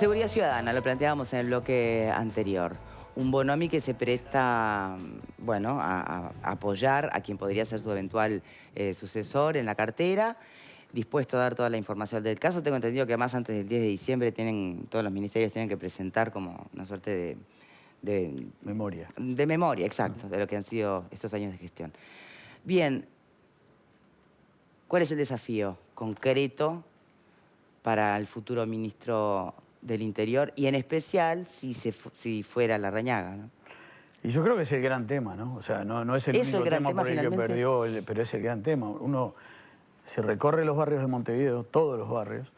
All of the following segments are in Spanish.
Seguridad ciudadana, lo planteábamos en el bloque anterior. Un Bonomi que se presta, bueno, a apoyar a quien podría ser su eventual sucesor en la cartera, dispuesto a dar toda la información del caso. Tengo entendido que además antes del 10 de diciembre todos los ministerios tienen que presentar como una suerte de memoria. De memoria, exacto, de lo que han sido estos años de gestión. Bien, ¿cuál es el desafío concreto para el futuro ministro del Interior? Y en especial si fuera Larrañaga, ¿no? Y yo creo que es el gran tema, ¿no? O sea, no es el único tema por el que perdió, pero es el gran tema. Uno, si recorre los barrios de Montevideo, todos los barrios,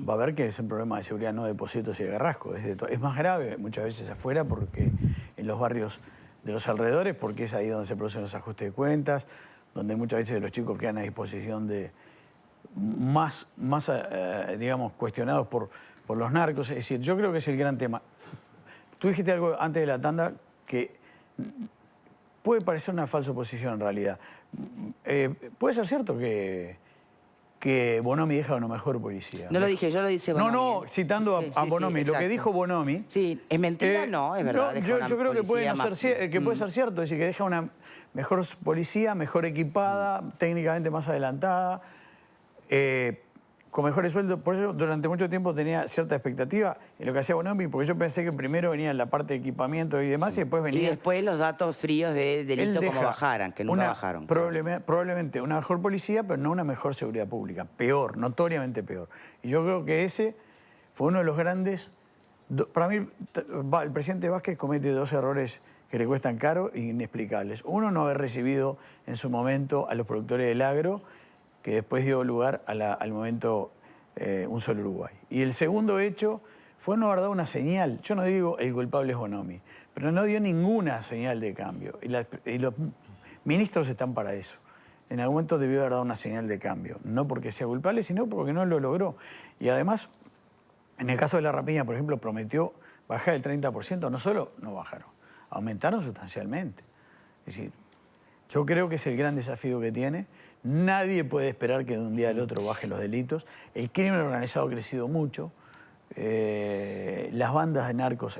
va a ver que es un problema de seguridad, no de Pocitos y de Carrasco. Es más grave muchas veces afuera, porque en los barrios de los alrededores, porque es ahí donde se producen los ajustes de cuentas, donde muchas veces los chicos quedan a disposición de digamos, cuestionados por los narcos. Es decir, yo creo que es el gran tema. Tú dijiste algo antes de la tanda que puede parecer una falsa oposición en realidad. ¿Puede ser cierto que Bonomi deja una mejor policía? No lo dije, yo lo dice Bonomi. No, citando a Bonomi. Lo que dijo Bonomi... Sí, ¿es mentira? No, es verdad. No, yo creo que puede ser cierto. Es decir, que deja una mejor policía, mejor equipada, técnicamente más adelantada, con mejores sueldos. Por eso durante mucho tiempo tenía cierta expectativa en lo que hacía Bonomi, porque yo pensé que primero venía la parte de equipamiento y demás, y después venía... Y después los datos fríos de delito como bajaran, que nunca bajaron. Probablemente una mejor policía, pero no una mejor seguridad pública. Peor, notoriamente peor. Y yo creo que ese fue uno de los grandes... Para mí, el presidente Vázquez comete dos errores que le cuestan caro e inexplicables. Uno, no haber recibido en su momento a los productores del agro, que después dio lugar al momento Un Solo Uruguay. Y el segundo hecho fue no haber dado una señal. Yo no digo el culpable es Bonomi, pero no dio ninguna señal de cambio. Y los ministros están para eso. En algún momento debió haber dado una señal de cambio. No porque sea culpable, sino porque no lo logró. Y además, en el caso de la rapiña, por ejemplo, prometió bajar el 30%. No solo no bajaron, aumentaron sustancialmente. Es decir, yo creo que es el gran desafío que tiene. Nadie puede esperar que de un día al otro bajen los delitos. El crimen organizado ha crecido mucho. Las bandas de narcos...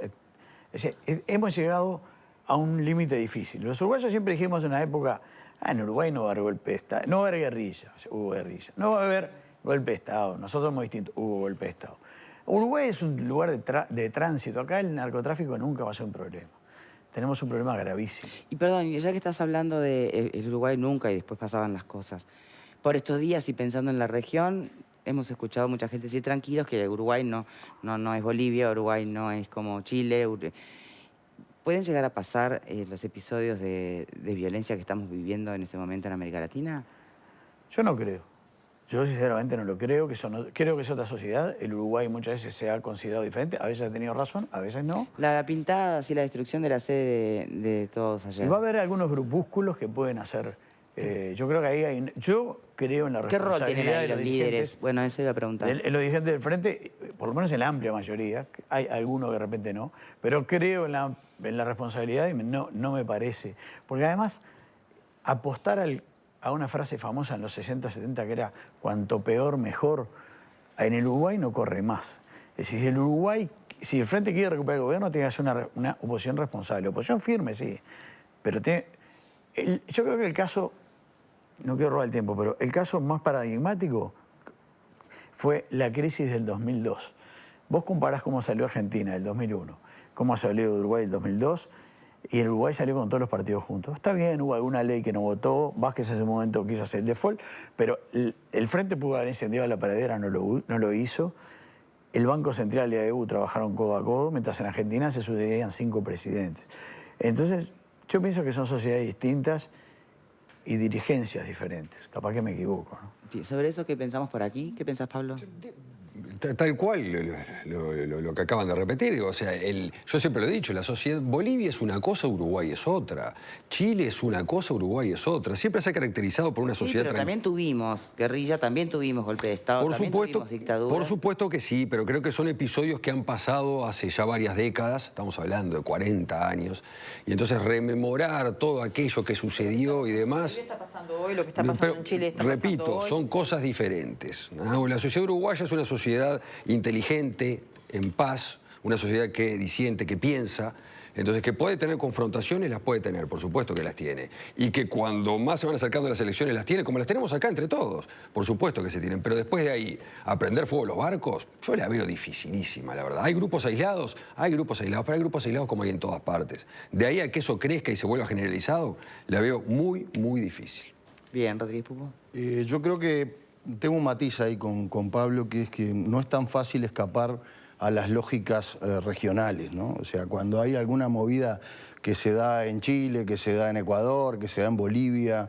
hemos llegado a un límite difícil. Los uruguayos siempre dijimos en una época, en Uruguay no va a haber golpe de Estado, no va a haber guerrilla, hubo guerrilla. No va a haber golpe de Estado, nosotros somos distintos, hubo golpe de Estado. Uruguay es un lugar de tránsito. Acá el narcotráfico nunca va a ser un problema. Tenemos un problema gravísimo. Y perdón, ya que estás hablando de el Uruguay nunca y después pasaban las cosas. Por estos días y pensando en la región, hemos escuchado mucha gente decir tranquilos que Uruguay no es Bolivia, Uruguay no es como Chile. ¿Pueden llegar a pasar los episodios de violencia que estamos viviendo en este momento en América Latina? Yo no creo. Yo sinceramente no lo creo, creo que es otra sociedad. El Uruguay muchas veces se ha considerado diferente, a veces ha tenido razón, a veces no. La pintada, sí, la destrucción de la sede de todos ayer. Y va a haber algunos grupúsculos que pueden hacer... yo creo que ahí yo creo en la responsabilidad. ¿Qué rol tienen ahí los líderes? Bueno, esa es la pregunta. Los dirigentes del frente, por lo menos en la amplia mayoría, hay algunos que de repente no, pero creo en la responsabilidad y no me parece. Porque además, apostar a una frase famosa en los 60, 70 que era cuanto peor, mejor, en el Uruguay no corre más. Es decir, si el Frente quiere recuperar el gobierno, tiene que hacer una oposición responsable. Oposición firme, sí. Pero yo creo que el caso, no quiero robar el tiempo, pero el caso más paradigmático fue la crisis del 2002. Vos comparás cómo salió Argentina del 2001, cómo salió Uruguay del 2002, y el Uruguay salió con todos los partidos juntos. Está bien, hubo alguna ley que no votó, Vázquez en ese momento quiso hacer el default, pero el Frente pudo haber incendiado la paradera, no lo hizo. El Banco Central y la EU trabajaron codo a codo, mientras en Argentina se sucedían 5 presidentes. Entonces, yo pienso que son sociedades distintas y dirigencias diferentes. Capaz que me equivoco, ¿no? ¿Sobre eso qué pensamos por aquí? ¿Qué pensás, Pablo? Tal cual lo que acaban de repetir. Digo, o sea, yo siempre lo he dicho, la sociedad... Bolivia es una cosa, Uruguay es otra. Chile es una cosa, Uruguay es otra. Siempre se ha caracterizado por una sociedad... pero también tuvimos guerrilla, también tuvimos golpe de Estado, tuvimos dictadura. Por supuesto que sí, pero creo que son episodios que han pasado hace ya varias décadas. Estamos hablando de 40 años. Y entonces rememorar todo aquello que sucedió y demás... Lo que está pasando hoy, lo que está pasando en Chile está pasando hoy. Repito, son cosas diferentes, ¿no? La sociedad uruguaya es una sociedad inteligente, en paz, una sociedad que disiente, que piensa. Entonces, que puede tener confrontaciones, las puede tener, por supuesto que las tiene. Y que cuando más se van acercando a las elecciones las tiene, como las tenemos acá entre todos, por supuesto que se tienen. Pero después de ahí, a prender fuego los barcos, yo la veo dificilísima, la verdad. Hay grupos aislados, pero hay grupos aislados como hay en todas partes. De ahí a que eso crezca y se vuelva generalizado, la veo muy, muy difícil. Bien, Rodríguez Pupo. Yo creo que tengo un matiz ahí con Pablo, que es que no es tan fácil escapar a las lógicas regionales, ¿no? O sea, cuando hay alguna movida que se da en Chile, que se da en Ecuador, que se da en Bolivia,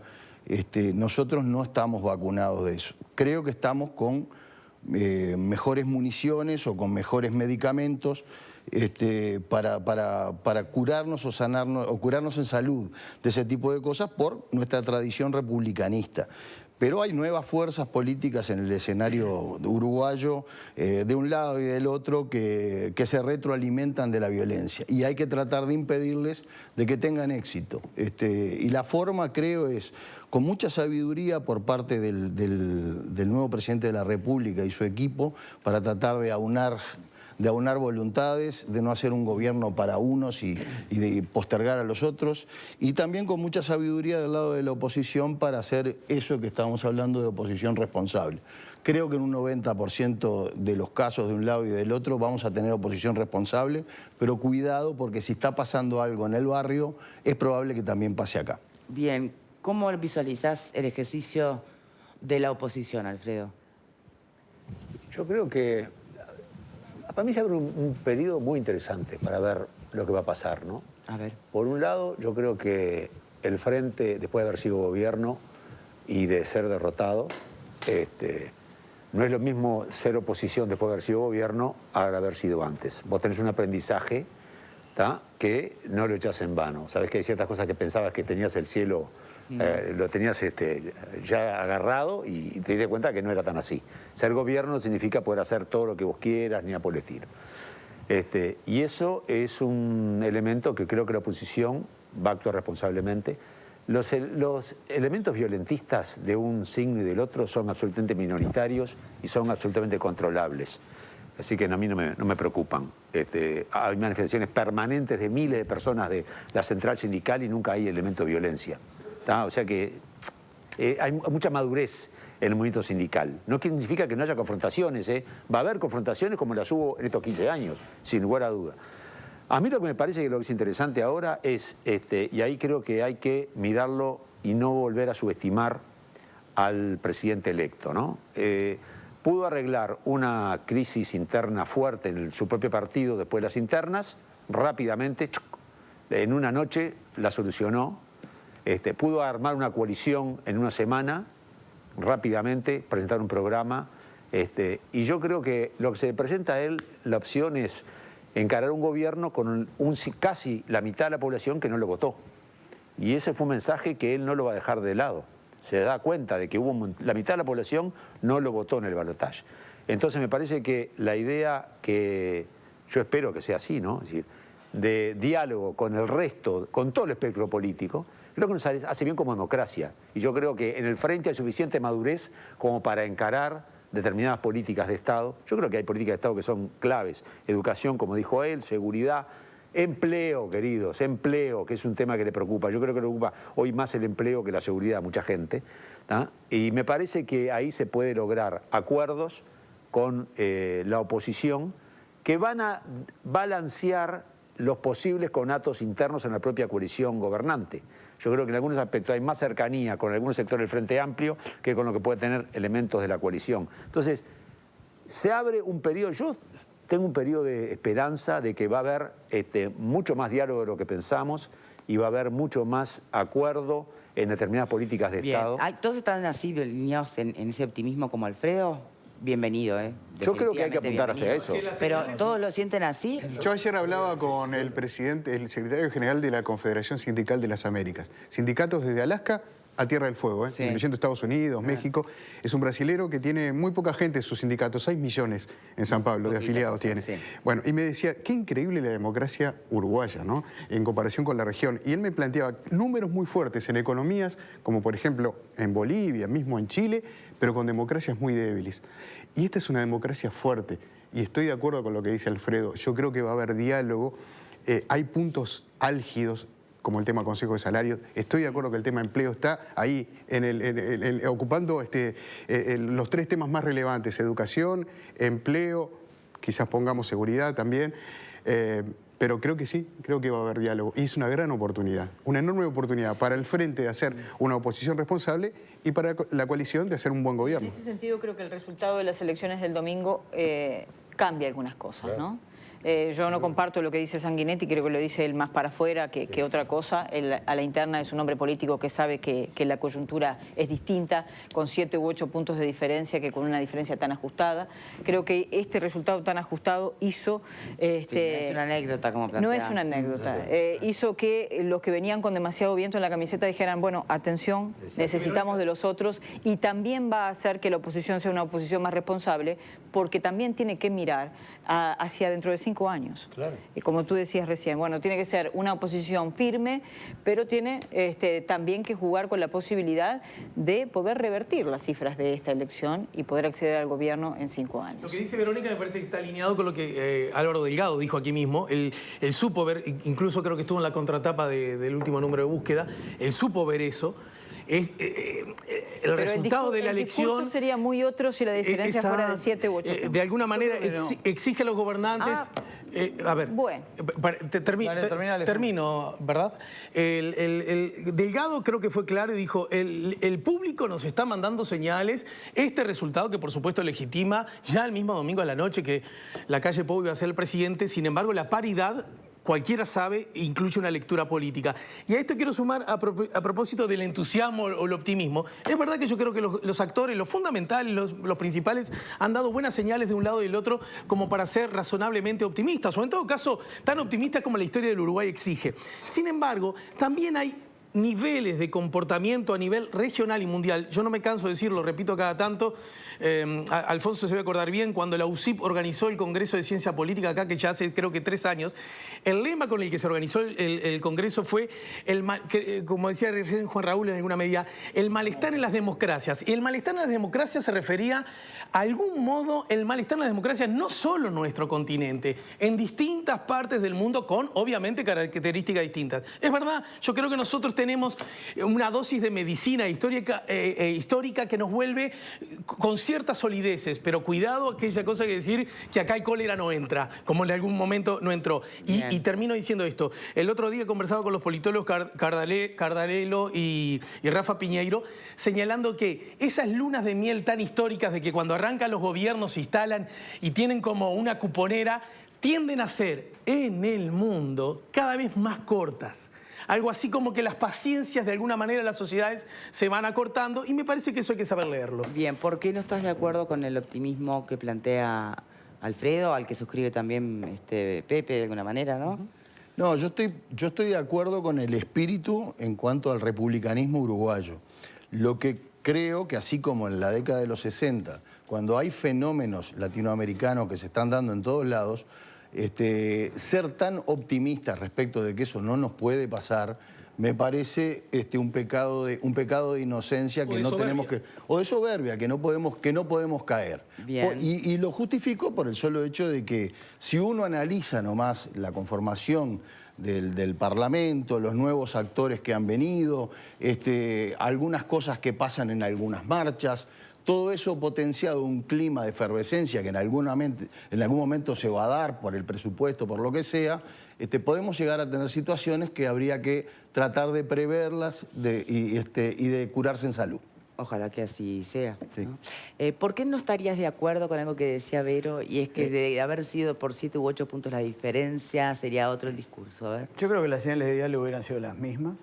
nosotros no estamos vacunados de eso. Creo que estamos con mejores municiones o con mejores medicamentos para curarnos o sanarnos, o curarnos en salud de ese tipo de cosas por nuestra tradición republicanista. Pero hay nuevas fuerzas políticas en el escenario uruguayo, de un lado y del otro, que se retroalimentan de la violencia. Y hay que tratar de impedirles de que tengan éxito. Y la forma, creo, es con mucha sabiduría por parte del nuevo presidente de la República y su equipo para tratar de aunar voluntades, de no hacer un gobierno para unos y de postergar a los otros, y también con mucha sabiduría del lado de la oposición para hacer eso que estamos hablando de oposición responsable. Creo que en un 90% de los casos de un lado y del otro vamos a tener oposición responsable, pero cuidado porque si está pasando algo en el barrio, es probable que también pase acá. Bien, ¿cómo visualizás el ejercicio de la oposición, Alfredo? Yo creo que para mí se abre un periodo muy interesante para ver lo que va a pasar, ¿no? A ver. Por un lado, yo creo que el Frente, después de haber sido gobierno y de ser derrotado, no es lo mismo ser oposición después de haber sido gobierno a haber sido antes. Vos tenés un aprendizaje, ¿tá?, que no lo echás en vano. Sabés que hay ciertas cosas que pensabas que tenías el cielo, lo tenías ya agarrado y te diste cuenta que no era tan así. Ser gobierno no significa poder hacer todo lo que vos quieras ni a por el estilo. Y eso es un elemento que creo que la oposición va a actuar responsablemente. Los elementos violentistas de un signo y del otro son absolutamente minoritarios y son absolutamente controlables. Así que a mí no me preocupan. Hay manifestaciones permanentes de miles de personas de la central sindical y nunca hay elemento de violencia. ¿Tá? O sea que hay mucha madurez en el movimiento sindical. No significa que no haya confrontaciones, Va a haber confrontaciones como las hubo en estos 15 años, sin lugar a duda. A mí lo que me parece que lo que es interesante ahora es, y ahí creo que hay que mirarlo y no volver a subestimar al presidente electo, ¿no? Pudo arreglar una crisis interna fuerte en su propio partido después de las internas, rápidamente, en una noche la solucionó. Pudo armar una coalición en una semana, rápidamente, presentar un programa. Y yo creo que lo que se le presenta a él, la opción es encarar un gobierno con casi la mitad de la población que no lo votó. Y ese fue un mensaje que él no lo va a dejar de lado. Se da cuenta de que la mitad de la población no lo votó en el balotaje. Entonces me parece que la idea que yo espero que sea así, ¿no? Es decir, de diálogo con el resto, con todo el espectro político, creo que nos hace bien como democracia. Y yo creo que en el Frente hay suficiente madurez como para encarar determinadas políticas de Estado. Yo creo que hay políticas de Estado que son claves. Educación, como dijo él, seguridad, empleo, queridos, empleo, que es un tema que le preocupa. Yo creo que le preocupa hoy más el empleo que la seguridad a mucha gente. ¿Tá? Y me parece que ahí se puede lograr acuerdos con la oposición que van a balancear los posibles conatos internos en la propia coalición gobernante. Yo creo que en algunos aspectos hay más cercanía con algunos sectores del Frente Amplio que con lo que puede tener elementos de la coalición. Entonces, se abre un periodo, yo tengo un periodo de esperanza de que va a haber mucho más diálogo de lo que pensamos y va a haber mucho más acuerdo en determinadas políticas de Estado. ¿Todos están así alineados en ese optimismo como Alfredo? Bienvenido, Yo creo que hay que apuntar hacia eso. ¿Pero todos lo sienten así? Yo ayer hablaba con el secretario general de la Confederación Sindical de las Américas. Sindicatos desde Alaska a Tierra del Fuego, sí, incluyendo Estados Unidos, México. Es un brasilero que tiene muy poca gente en sus sindicatos, 6 millones en San Pablo de afiliados tiene. Sí. Bueno, y me decía, qué increíble la democracia uruguaya, ¿no? En comparación con la región. Y él me planteaba números muy fuertes en economías, como por ejemplo en Bolivia, mismo en Chile, pero con democracias muy débiles. Y esta es una democracia fuerte. y estoy de acuerdo con lo que dice Alfredo, yo creo que va a haber diálogo, hay puntos álgidos, como el tema Consejo de Salarios. Estoy de acuerdo que el tema empleo está ahí, ocupando los 3 temas más relevantes: educación, empleo, quizás pongamos seguridad también. Pero creo que sí, creo que va a haber diálogo. Y es una gran oportunidad, una enorme oportunidad para el Frente de hacer una oposición responsable y para la coalición de hacer un buen gobierno. En ese sentido, creo que el resultado de las elecciones del domingo cambia algunas cosas, ¿no? Yo no comparto lo que dice Sanguinetti, creo que lo dice él más para afuera que otra cosa. Él, a la interna, es un hombre político que sabe que la coyuntura es distinta, con 7 u 8 puntos de diferencia, que con una diferencia tan ajustada. Creo que este resultado tan ajustado hizo... no es una anécdota como plantea. No es una anécdota. Hizo que los que venían con demasiado viento en la camiseta dijeran, bueno, atención, necesitamos de los otros, y también va a hacer que la oposición sea una oposición más responsable, porque también tiene que mirar hacia dentro de 5 años. Claro. Y como tú decías recién, bueno, tiene que ser una oposición firme, pero tiene también que jugar con la posibilidad de poder revertir las cifras de esta elección y poder acceder al gobierno en 5 años. Lo que dice Verónica me parece que está alineado con lo que Álvaro Delgado dijo aquí mismo. Él supo ver, incluso creo que estuvo en la contratapa del último número de búsqueda, él supo ver eso. El resultado de la elección... El discurso sería muy otro si la diferencia fuera de 7 u 8. De alguna manera exige a los gobernantes... a ver, bueno. Termino, ¿verdad? El Delgado creo que fue claro y dijo, el público nos está mandando señales, este resultado que por supuesto legitima ya el mismo domingo a la noche que la calle Pou iba a ser el presidente, sin embargo la paridad... Cualquiera sabe, incluye una lectura política. Y a esto quiero sumar, a propósito del entusiasmo o el optimismo, es verdad que yo creo que los actores, los fundamentales, los principales, han dado buenas señales de un lado y del otro como para ser razonablemente optimistas, o en todo caso tan optimistas como la historia del Uruguay exige. Sin embargo, también hay niveles de comportamiento a nivel regional y mundial. Yo no me canso de decirlo, repito cada tanto. Alfonso se va a acordar bien, cuando la UCIP organizó el Congreso de Ciencia Política acá, que ya hace creo que 3 años, el lema con el que se organizó el Congreso fue, como decía recién Juan Raúl en alguna medida, el malestar en las democracias. Y el malestar en las democracias se refería, a algún modo, el malestar en las democracias no solo en nuestro continente, en distintas partes del mundo con, obviamente, características distintas. Es verdad, yo creo que nosotros tenemos una dosis de medicina histórica que nos vuelve con ciertas solideces, pero cuidado aquella cosa que decir que acá el cólera no entra, como en algún momento no entró. Y termino diciendo esto. El otro día conversaba con los politólogos Cardarello y Rafa Piñeiro, señalando que esas lunas de miel tan históricas de que cuando arrancan los gobiernos se instalan y tienen como una cuponera, tienden a ser en el mundo cada vez más cortas. Algo así como que las paciencias de alguna manera de las sociedades se van acortando, y me parece que eso hay que saber leerlo. Bien, ¿por qué no estás de acuerdo con el optimismo que plantea Alfredo, al que suscribe también Pepe de alguna manera, ¿no? No, yo estoy de acuerdo con el espíritu en cuanto al republicanismo uruguayo. Lo que creo que, así como en la década de los 60, cuando hay fenómenos latinoamericanos que se están dando en todos lados, ser tan optimistas respecto de que eso no nos puede pasar, me parece un pecado de inocencia que no tenemos que... O de soberbia, que no podemos caer. Bien. Y lo justifico por el solo hecho de que si uno analiza nomás la conformación del Parlamento, los nuevos actores que han venido, algunas cosas que pasan en algunas marchas, todo eso potenciado un clima de efervescencia que en algún momento se va a dar por el presupuesto, por lo que sea, podemos llegar a tener situaciones que habría que tratar de preverlas y de curarse en salud. Ojalá que así sea, Sí. ¿no? ¿Por qué no estarías de acuerdo con algo que decía Vero? Y es que de haber sido por 7 u 8 puntos la diferencia, sería otro el discurso. A ver. Yo creo que las señales de diálogo hubieran sido las mismas,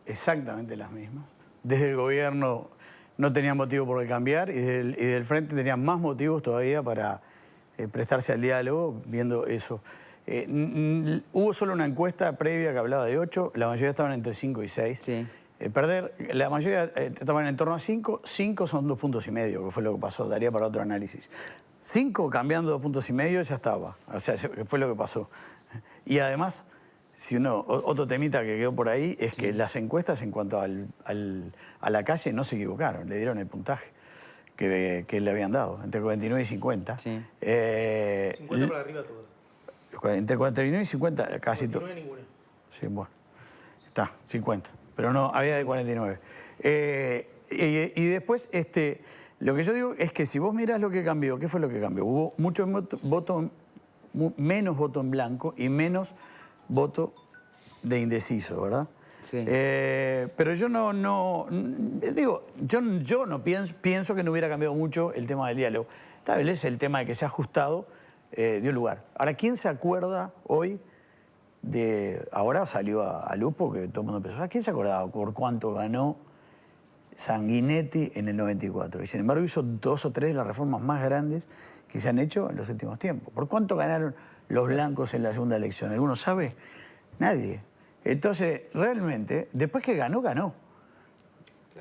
exactamente las mismas. Desde el gobierno no tenían motivo por qué cambiar y del Frente tenían más motivos todavía para prestarse al diálogo, viendo eso. Hubo solo una encuesta previa que hablaba de 8, la mayoría estaban entre 5 y 6. Sí. La mayoría estaban en torno a 5, 5 son 2,5 puntos, que fue lo que pasó, daría para otro análisis. 5 cambiando 2,5 puntos ya estaba, o sea, fue lo que pasó. Y además, otro temita que quedó por ahí es que las encuestas en cuanto a la calle no se equivocaron, le dieron el puntaje. que le habían dado, entre 49 y 50. Sí. 50 para arriba todas. Entre 49 y 50, casi todo. 49 ninguna. Sí, bueno. Está, 50. Pero no, había de 49. Y después, lo que yo digo es que si vos mirás lo que cambió, ¿qué fue lo que cambió? Hubo mucho menos voto en blanco y menos voto de indeciso, ¿verdad? Sí. Pero yo yo no pienso que no hubiera cambiado mucho el tema del diálogo. Tal vez el tema de que se ha ajustado dio lugar. Ahora, ¿quién se acuerda hoy de... Ahora salió a luz porque todo el mundo empezó. ¿Quién se acordaba por cuánto ganó Sanguinetti en el 94? Y sin embargo hizo 2 o 3 de las reformas más grandes que se han hecho en los últimos tiempos. ¿Por cuánto ganaron los blancos en la segunda elección? ¿Alguno sabe? Nadie. Entonces, realmente, después que ganó, ganó.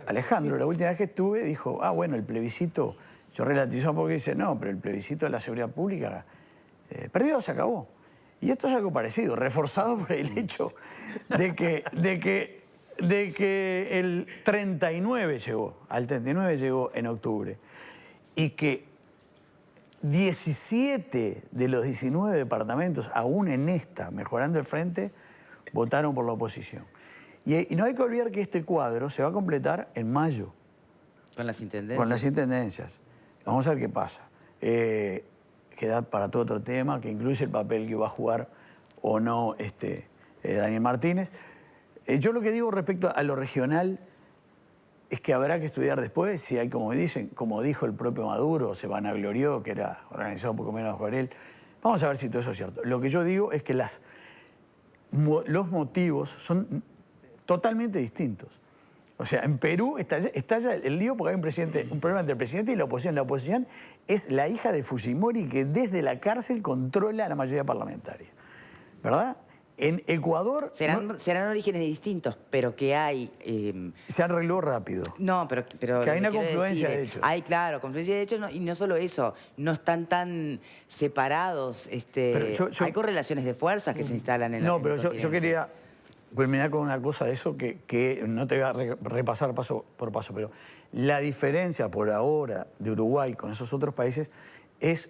Alejandro, la última vez que estuve, dijo, bueno, el plebiscito, yo relativizó porque dice, no, pero el plebiscito de la seguridad pública perdió, se acabó. Y esto es algo parecido, reforzado por el hecho de que el 39 llegó, al 39 llegó en octubre, y que 17 de los 19 departamentos, aún en esta, mejorando el frente, votaron por la oposición. Y no hay que olvidar que este cuadro se va a completar en mayo. Con las intendencias. Con las intendencias. Vamos a ver qué pasa. Queda para todo otro tema, que incluye el papel que va a jugar o no Daniel Martínez. Yo lo que digo respecto a lo regional es que habrá que estudiar después si hay, como dicen, como dijo el propio Maduro, se vanaglorió, que era organizado un poco menos por él. Vamos a ver si todo eso es cierto. Lo que yo digo es que los motivos son totalmente distintos. O sea, en Perú estalla el lío porque hay un problema entre el presidente y la oposición. La oposición es la hija de Fujimori que desde la cárcel controla a la mayoría parlamentaria. ¿Verdad? En Ecuador... Serán orígenes distintos, pero que hay... Se arregló rápido. No, pero que hay una confluencia decir, de hechos. Hay, claro, confluencia de hechos, y no solo eso, no están tan separados. Hay correlaciones de fuerzas que se instalan en la No, pero yo quería culminar con una cosa de eso que no te voy a repasar paso por paso, pero la diferencia por ahora de Uruguay con esos otros países es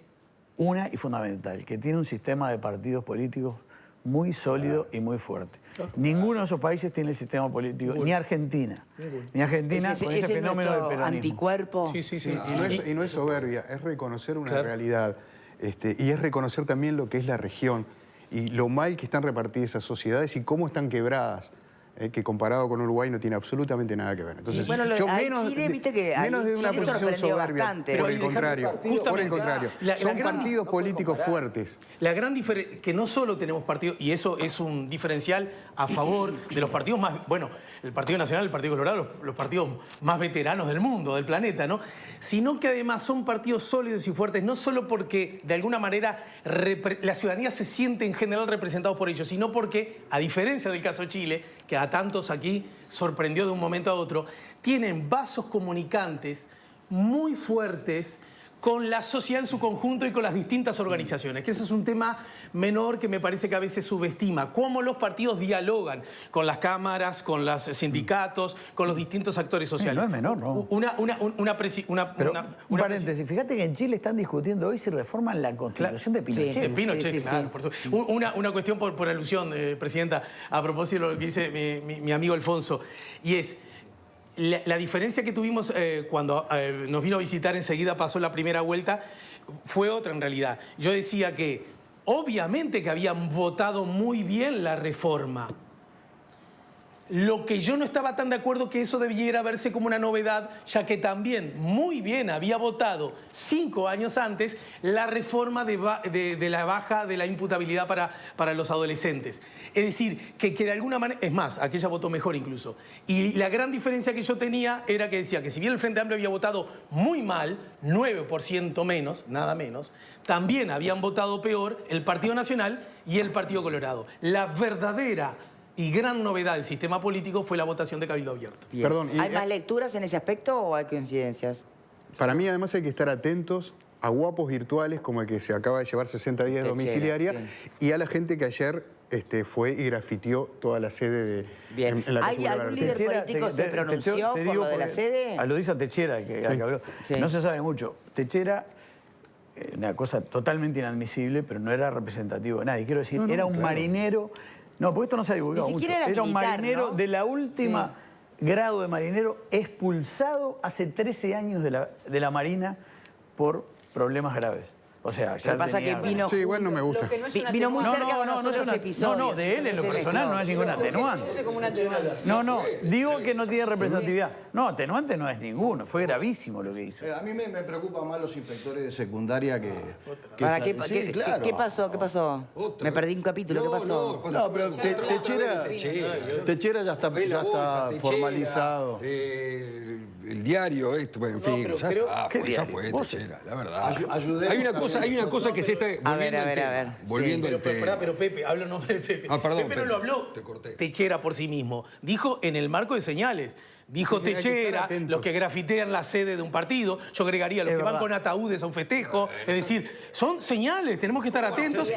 una y fundamental, que tiene un sistema de partidos políticos muy sólido y muy fuerte. Ninguno de esos países tiene el sistema político, ni Argentina. Ni Argentina con ese fenómeno del peronismo. Anticuerpo. Sí. Y no es soberbia, es reconocer una realidad. Y es reconocer también lo que es la región y lo mal que están repartidas esas sociedades y cómo están quebradas. Que comparado con Uruguay no tiene absolutamente nada que ver. Entonces, bueno, yo menos Chile, viste que menos de una Chile posición soberbia, bastante. por el contrario, son partidos políticos fuertes. La gran diferencia, que no solo tenemos partidos, y eso es un diferencial a favor de los partidos más, bueno, el Partido Nacional, el Partido Colorado, los partidos más veteranos del mundo, del planeta, ¿no? Sino que además son partidos sólidos y fuertes, no solo porque de alguna manera la ciudadanía se siente en general representados por ellos, sino porque, a diferencia del caso de Chile, que a tantos aquí sorprendió de un momento a otro, tienen vasos comunicantes muy fuertes con la sociedad en su conjunto y con las distintas organizaciones, que ese es un tema menor que me parece que a veces subestima. Cómo los partidos dialogan con las cámaras, con los sindicatos, con los distintos actores sociales. No es menor, ¿no? Un paréntesis, fíjate que en Chile están discutiendo hoy si reforman la Constitución de Pinochet. Sí, de Pinochet, sí. Claro, por supuesto. Una cuestión por alusión, Presidenta, a propósito de lo que dice mi amigo Alfonso, y es... La diferencia que tuvimos cuando nos vino a visitar, enseguida pasó la primera vuelta, fue otra en realidad. Yo decía que obviamente que habían votado muy bien la reforma. Lo que yo no estaba tan de acuerdo que eso debiera verse como una novedad, ya que también muy bien había votado 5 años antes la reforma de la baja de la imputabilidad para los adolescentes. Es decir, que de alguna manera, es más, aquella votó mejor incluso. Y la gran diferencia que yo tenía era que decía que si bien el Frente Amplio había votado muy mal, 9% menos, nada menos, también habían votado peor el Partido Nacional y el Partido Colorado. La verdadera y gran novedad del sistema político fue la votación de Cabildo Abierto. Perdón, ¿Hay más lecturas en ese aspecto o hay coincidencias? Para mí, además, hay que estar atentos a guapos virtuales como el que se acaba de llevar 60 días de domiciliaria y a la gente que ayer fue y grafiteó toda la sede Bien. en la ¿Hay calle algún Boulevard. líder Techera, político se pronunció por lo de la sede? Aludís a Techera, que habló. Sí. No se sabe mucho. Techera, una cosa totalmente inadmisible, pero no era representativo de nadie. Quiero decir, era un marinero... No, porque esto no se ha divulgado Ni mucho. siquiera era un militar, marinero ¿no? de la última grado de marinero, expulsado hace 13 años de la Marina por problemas graves. O sea, ya Lo que pasa tenía- que vino... Sí, igual no me gusta. Lo que no es una Vino muy atenuante. cerca con nosotros es una- episodios. no, de él en lo entonces, personal no es ninguna atenuante. Luce como una atenuante. No, digo que no tiene representatividad. No, atenuante no es ninguno, fue gravísimo lo que hizo. A mí me preocupa más los inspectores de secundaria que ¿Para qué, sí, qué- claro. qué pasó? ¿Qué pasó? Otra. Me perdí un capítulo, ¿qué pasó? No, pero Techera ya está, Ve la bolsa, Techera, formalizado. El diario, esto, bueno, en fin, pero ya creo- está, ¿Qué ya diario? fue, ¿Vos? Techera, la verdad. Ayudemos Hay una cosa que se está volviendo a al ver, tema. a ver. Volviendo Pero, al pero, tema. pero Pepe, habla en nombre de Pepe. Ah, perdón, Pepe no Pepe, lo habló te corté. Techera por sí mismo. Dijo en el marco de señales. Dijo Sí, hay que estar Techera, atentos. los que grafitean la sede de un partido. Yo agregaría los Es que van verdad. con ataúdes a un festejo. Es decir, son señales, tenemos que estar atentos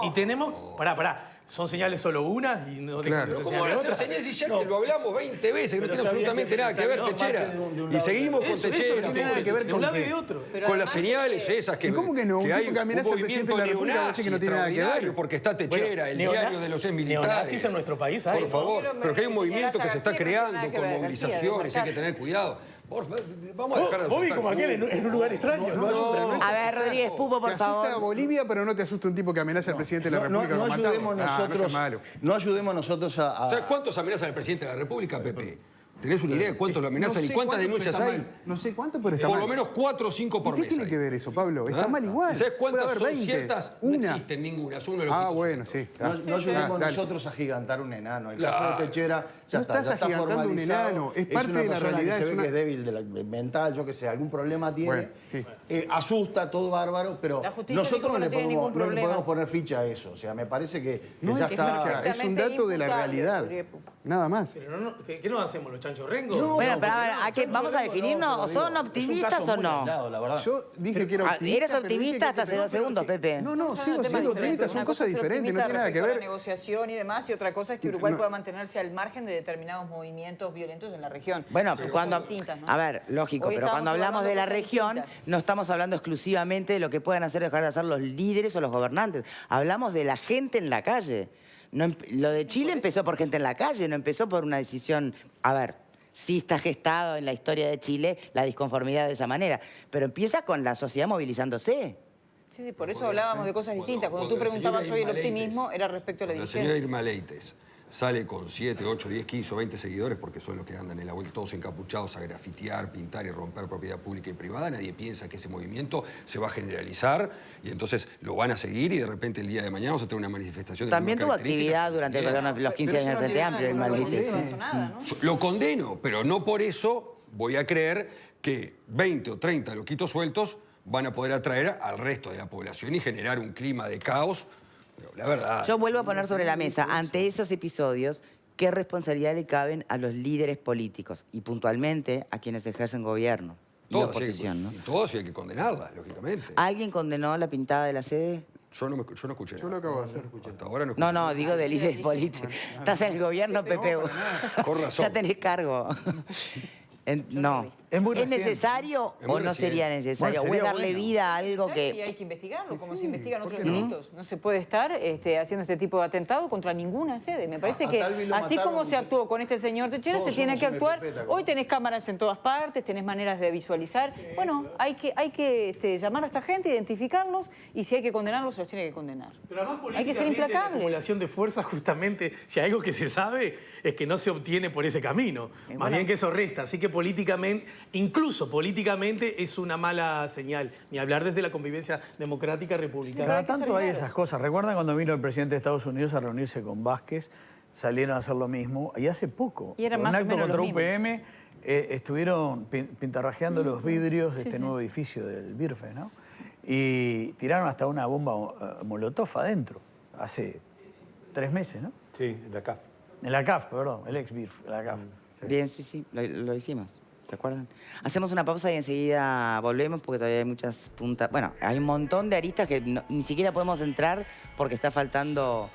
y tenemos... Pará. Son señales solo unas y no Claro. dejan de ser ¿Cómo van a señales hacer otras. señales si ya que lo hablamos 20 veces, que no tiene absolutamente nada que ver, no, Techera? parte de un Y lado. seguimos con Eso, Techera. no tiene nada que ver ¿con de un lado qué? y de otro. Con las señales esas que, ¿Y cómo que no? Un tipo hay que amenaza un al presidente movimiento de la República neonazi dice que no tiene nada que ver. extraordinario, porque está Techera, el diario de los exmilitares. Neonazis en nuestro país hay, Por ¿no? favor, Quiero pero que hay un movimiento que se está García, no tiene creando nada que con ver, movilizaciones, García, hay que tener cuidado. Por favor, vamos a dejar de Vos vi asustar como aquel en un lugar extraño. A ver, Rodríguez Pupo, por Te asusta favor. Bolivia, pero no te asusta un tipo que amenaza al presidente de la República con matarlo. ayudemos No, no sea nosotros, malo. no ayudemos nosotros a... ¿Sabes cuántos amenazan al presidente de la República, Pepe? ¿Tenés una idea de cuántos lo amenazan No y sé cuántas cuánto, pero denuncias está hay? mal. No sé cuánto, pero está Por mal. lo menos 4 o 5 por ¿Y qué mes. tiene hay. que ver eso, Pablo? Está ¿Ah? mal igual. ¿Y ¿Sabes cuántas Puede haber son 20. ciertas? Una. No existen ninguna, son unos Ah, loquitos. bueno, sí. No ayudemos Dale. nosotros a gigantar un enano. El Claro. caso de Techera ya No está, estás ya está agigantando un formalizado. enano, es parte una de la persona realidad, que se es ve una- que es débil mental, yo que sé, algún problema tiene. Bueno, sí. Asusta, todo bárbaro, pero La justicia nosotros dijo que no tiene ningún no le problema. podemos poner ficha a eso. O sea, me parece que No ya es está... ficha, es un Perfectamente dato de la imputable, realidad. Rodríguez Pupo. Nada más. Pero ¿qué nos hacemos, los chanchos rengos? No, Bueno, no, pero a ver, porque ¿a qué- no, vamos a no, definirnos? pero ¿O son digo, es un optimistas caso o muy no? aislado, la verdad. Yo dije que era optimista. Eres pero dije optimista que hasta hace tenemos- 2 segundos, Pepe. No, no, Son sigo temas siendo diferentes. optimista. Son Una cosas cosa es ser diferentes, no optimista tiene nada que respecto a ver. la negociación y demás, y otra cosa es que Uruguay pueda mantenerse al margen de determinados movimientos violentos en la región. Bueno, Son cuando... cosas distintas, ¿no? A ver, lógico, Hoy pero cuando estamos hablamos de la hablando de cosas región, distintas. no estamos hablando exclusivamente de lo que puedan hacer o dejar de hacer los líderes o los gobernantes. Hablamos de la gente en la calle. Lo de Chile empezó por gente en la calle, no empezó por una decisión... A ver, sí está gestado en la historia de Chile la disconformidad de esa manera, pero empieza con la sociedad movilizándose. Sí, por eso hablábamos de cosas distintas. Cuando tú la señora preguntabas hoy el Irma optimismo, Leites, era respecto a la cuando la señora dirigencia. Irma Leites sale con 7, 8, 10, 15 o 20 seguidores, porque son los que andan en la vuelta todos encapuchados a grafitear, pintar y romper propiedad pública y privada, nadie piensa que ese movimiento se va a generalizar y entonces lo van a seguir y de repente el día de mañana vamos a tener una manifestación de También misma tuvo actividad característica. durante el gobierno de los 15 Pero años del eso no Frente tiene Amplio, Irma nada que Leites. ver. No pasó nada, ¿no? Yo lo condeno, pero no por eso voy a creer que 20 o 30 loquitos sueltos van a poder atraer al resto de la población y generar un clima de caos. Pero la verdad... Yo vuelvo a poner sobre la mesa, ante esos episodios, ¿qué responsabilidad le caben a los líderes políticos? Y puntualmente a quienes ejercen gobierno y todos, oposición, sí, ¿no? y todos y hay que condenarlas, lógicamente. ¿Alguien condenó la pintada de la sede? Yo no escuché Yo lo nada. acabo de hacer. Hasta ahora no escuché No, no, nada. digo de líderes políticos. Estás en el gobierno, Pepe. Con razón. Ya tenés cargo. No. Es muy ¿Es reciente. necesario Es muy o no reciente. sería necesario? Bueno, ¿O es sería darle bueno. vida a algo Y que... hay que investigarlo, como se investigan ¿por otros qué no? delitos. No se puede estar haciendo este tipo de atentado contra ninguna sede. Me parece A que Talvi lo así como mataron, se actuó con este señor Techera, se todos tiene somos que un actuar. epepeta, Hoy tenés cámaras en todas partes, tenés maneras de visualizar. Bueno, hay que llamar a esta gente, identificarlos y si hay que condenarlos, se los tiene que condenar. Pero además Hay que ser políticamente, la implacables. acumulación de fuerzas, justamente, si hay algo que se sabe, es que no se obtiene por ese camino. Más bueno. bien que eso resta. Así que políticamente, incluso políticamente, es una mala señal. Ni hablar desde la convivencia democrática republicana. Cada hay que tanto ser hay claros. esas cosas. ¿Recuerdan cuando vino el presidente de Estados Unidos a reunirse con Vázquez? Salieron a hacer lo mismo. Y hace poco, Y era en más un o acto menos contra lo mismo. UPM, estuvieron pintarrajeando los vidrios de este nuevo edificio del BIRFE, ¿no? Y tiraron hasta una bomba molotov adentro, hace 3 meses, ¿no? Sí, la CAF. En la CAF, perdón, el ex BIRFE, la CAF. Bien, sí, lo hicimos. ¿Se acuerdan? Hacemos una pausa y enseguida volvemos porque todavía hay muchas puntas. Bueno, hay un montón de aristas que ni siquiera podemos entrar porque está faltando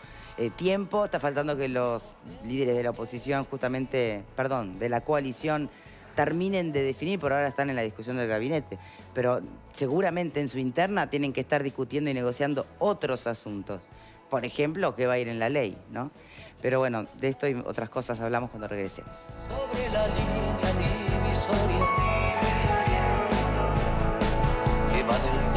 tiempo, está faltando que los líderes de la oposición, justamente, perdón, de la coalición, terminen de definir, por ahora están en la discusión del gabinete, pero seguramente en su interna tienen que estar discutiendo y negociando otros asuntos. Por ejemplo, qué va a ir en la ley, ¿no? Pero bueno, de esto y otras cosas hablamos cuando regresemos. Sobre la línea.